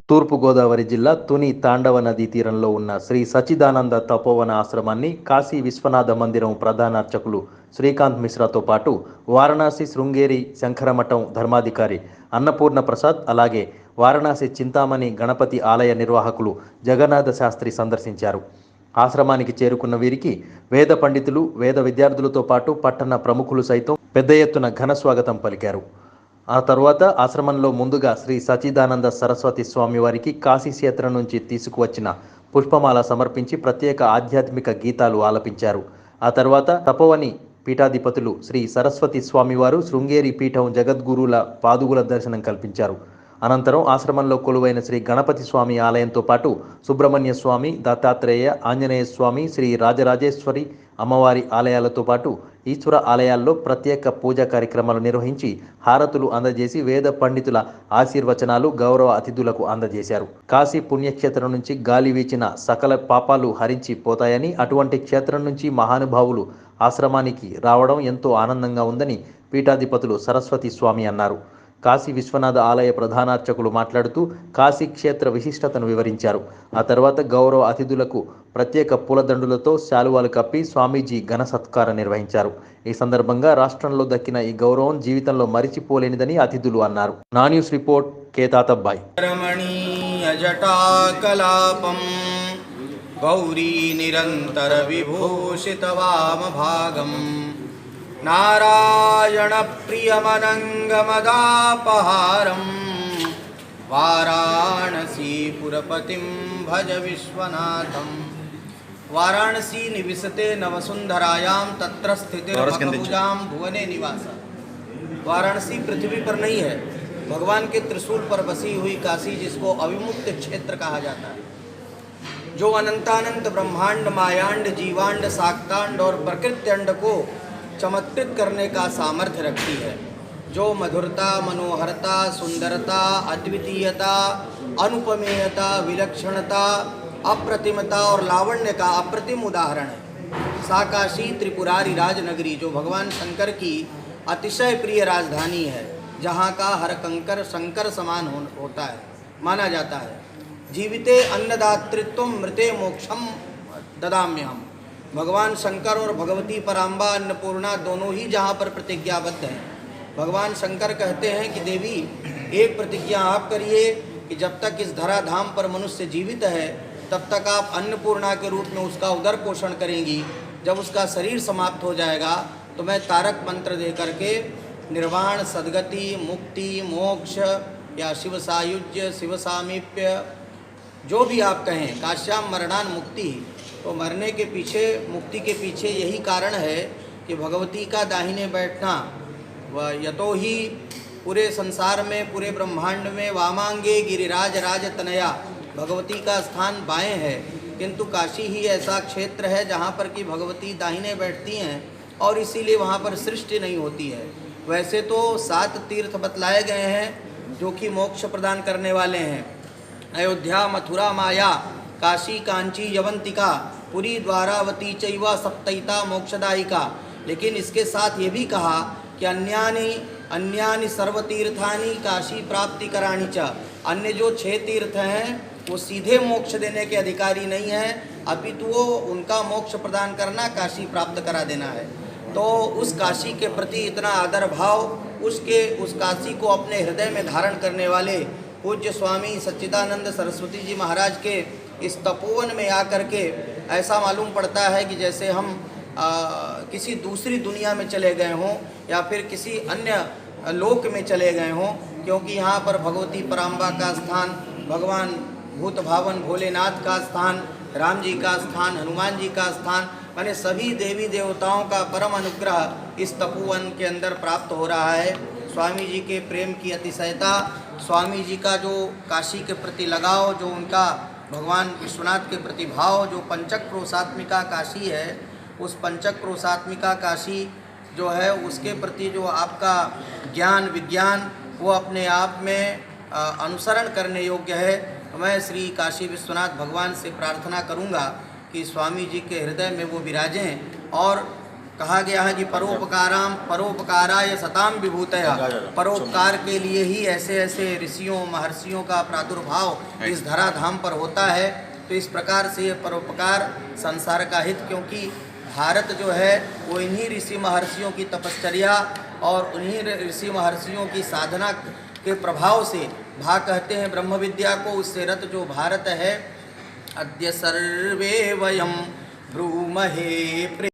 తూర్పుగోదావరి జిల్లా తుని తాండవ నదీ తీరంలో ఉన్న శ్రీ సచ్చిదానంద తపోవన ఆశ్రమాన్ని కాశీ విశ్వనాథ మందిరం ప్రధాన అర్చకులు శ్రీకాంత్ మిశ్రాతో పాటు వారణాసి శృంగేరి శంకరమఠం ధర్మాధికారి అన్నపూర్ణ ప్రసాద్, అలాగే వారణాసి చింతామణి గణపతి ఆలయ నిర్వాహకులు జగన్నాథ శాస్త్రి సందర్శించారు. ఆశ్రమానికి చేరుకున్న వీరికి వేద పండితులు, వేద విద్యార్థులతో పాటు పట్టణ ప్రముఖులు సైతం పెద్ద ఎత్తున ఘన స్వాగతం పలికారు. ఆ తర్వాత ఆశ్రమంలో ముందుగా శ్రీ సచ్చిదానంద సరస్వతి స్వామి వారికి కాశీ క్షేత్ర నుంచి తీసుకువచ్చిన పుష్పమాల సమర్పించి ప్రత్యేక ఆధ్యాత్మిక గీతాలు ఆలపించారు. ఆ తర్వాత తపోవని పీఠాధిపతులు శ్రీ సరస్వతి స్వామివారు శృంగేరి పీఠం జగద్గురుల పాదుగుల దర్శనం కల్పించారు. అనంతరం ఆశ్రమంలో కొలువైన శ్రీ గణపతి స్వామి ఆలయంతో పాటు సుబ్రహ్మణ్య స్వామి, దత్తాత్రేయ, ఆంజనేయ స్వామి, శ్రీ రాజరాజేశ్వరి అమ్మవారి ఆలయాలతో పాటు ఈశ్వర ఆలయాల్లో ప్రత్యేక పూజా కార్యక్రమాలు నిర్వహించి హారతులు అందజేసి వేద పండితుల ఆశీర్వచనాలు గౌరవ అతిథులకు అందజేశారు. కాశీ పుణ్యక్షేత్రం నుంచి గాలి వీచిన సకల పాపాలు హరించి పోతాయని, అటువంటి క్షేత్రం నుంచి మహానుభావులు ఆశ్రమానికి రావడం ఎంతో ఆనందంగా ఉందని పీఠాధిపతులు సరస్వతి స్వామి అన్నారు. కాశీ విశ్వనాథ ఆలయ ప్రధానార్చకులు మాట్లాడుతూ కాశీ క్షేత్ర విశిష్టతను వివరించారు. ఆ తర్వాత గౌరవ అతిథులకు ప్రత్యేక పూలదండులతో శాలువాలు కప్పి స్వామీజీ ఘన సత్కారం నిర్వహించారు. ఈ సందర్భంగా రాష్ట్రంలో దక్కిన ఈ గౌరవం జీవితంలో మరిచిపోలేనిదని అతిథులు అన్నారు. నా న్యూస్ రిపోర్ట్ కేతాతబ్బాయ్. గౌరీ నిరంతర విభూషిత వామభాగం నారాయణ ప్రియమనంగమదాపహారం వారాణసీపురపతిం భజ విశ్వనాథం. वाराणसी निविशते नवसुंदरायां तत्र स्थितिर्भुजां भुवने निवास. वाराणसी पृथ्वी पर नहीं है, भगवान के त्रिशूल पर बसी हुई काशी, जिसको अविमुक्त क्षेत्र कहा जाता है, जो अनंतानंत ब्रह्मांड, मायांड, जीवांड, शाक्तांड और प्रकृत्यंड को चमत्कृत करने का सामर्थ्य रखती है, जो मधुरता, मनोहरता, सुंदरता, अद्वितीयता, अनुपमेयता, विलक्षणता, अप्रतिमता और लावण्य का अप्रतिम उदाहरण है. साकाशी त्रिपुरारी राजनगरी, जो भगवान शंकर की अतिशय प्रिय राजधानी है, जहाँ का हर कंकर शंकर समान होता है, माना जाता है. जीविते अन्नदातृत्व मृते मोक्षम ददाम्यहम. भगवान शंकर और भगवती पराम्बा अन्नपूर्णा दोनों ही जहाँ पर प्रतिज्ञाबद्ध हैं. भगवान शंकर कहते हैं कि देवी, एक प्रतिज्ञा आप करिए कि जब तक इस धराधाम पर मनुष्य जीवित है तब तक आप अन्नपूर्णा के रूप में उसका उदर पोषण करेंगी. जब उसका शरीर समाप्त हो जाएगा तो मैं तारक मंत्र दे करके निर्वाण, सद्गति, मुक्ति, मोक्ष या शिव सायुज्य, शिव सामीप्य, जो भी आप कहें, काश्याम मरणान मुक्ति. तो मरने के पीछे, मुक्ति के पीछे यही कारण है कि भगवती का दाहिने बैठना. यतो ही पूरे संसार में, पूरे ब्रह्मांड में वामांगे गिरिराज राज तनया, भगवती का स्थान बाएं है, किंतु काशी ही ऐसा क्षेत्र है जहाँ पर कि भगवती दाहिने बैठती हैं और इसीलिए वहाँ पर सृष्टि नहीं होती है. वैसे तो 7 तीर्थ बतलाए गए हैं जो कि मोक्ष प्रदान करने वाले हैं: अयोध्या, मथुरा, माया, काशी, कांची, यवंतिका, पुरी, द्वारावती चैवा सप्तैता मोक्षदायिका. लेकिन इसके साथ ये भी कहा कि अन्यानि सर्वतीर्थानि काशी प्राप्ति कराणी च. अन्य जो 6 तीर्थ हैं वो सीधे मोक्ष देने के अधिकारी नहीं हैं, अपितु वो उनका मोक्ष प्रदान करना, काशी प्राप्त करा देना है. तो उस काशी के प्रति इतना आदर भाव, उस काशी को अपने हृदय में धारण करने वाले पूज्य स्वामी सच्चिदानंद सरस्वती जी महाराज के इस तपोवन में आकर के ऐसा मालूम पड़ता है कि जैसे हम किसी दूसरी दुनिया में चले गए हों या फिर किसी अन्य लोक में चले गए हों, क्योंकि यहाँ पर भगवती पराम्बा का स्थान, भगवान भूत भावन भोलेनाथ का स्थान, राम जी का स्थान, हनुमान जी का स्थान, माने सभी देवी देवताओं का परम अनुग्रह इस तपोवन के अंदर प्राप्त हो रहा है. स्वामी जी के प्रेम की अतिशयता, स्वामी जी का जो काशी के प्रति लगाव, जो उनका भगवान विश्वनाथ के प्रति भाव, जो पंचक क्रोशात्मिका काशी है, उस पंचक क्रोशात्मिका काशी जो है उसके प्रति जो आपका ज्ञान विज्ञान वो अपने आप में अनुसरण करने योग्य है. मैं श्री काशी विश्वनाथ भगवान से प्रार्थना करूंगा कि स्वामी जी के हृदय में वो विराजें और कहा गया है कि परोपकाराय सताम विभूतया, परोपकार के लिए ही ऐसे ऐसे ऋषियों महर्षियों का प्रादुर्भाव इस धराधाम पर होता है। तो इस प्रकार से ये परोपकार संसार का हित, क्योंकि भारत जो है वो इन्हीं ऋषि महर्षियों की तपश्चर्या और उन्हीं ऋषि महर्षियों की साधना के प्रभाव से भा कहते हैं ब्रह्म विद्या को, उससे रत जो भारत है। अद्य सर्वे वयं ब्रूमहे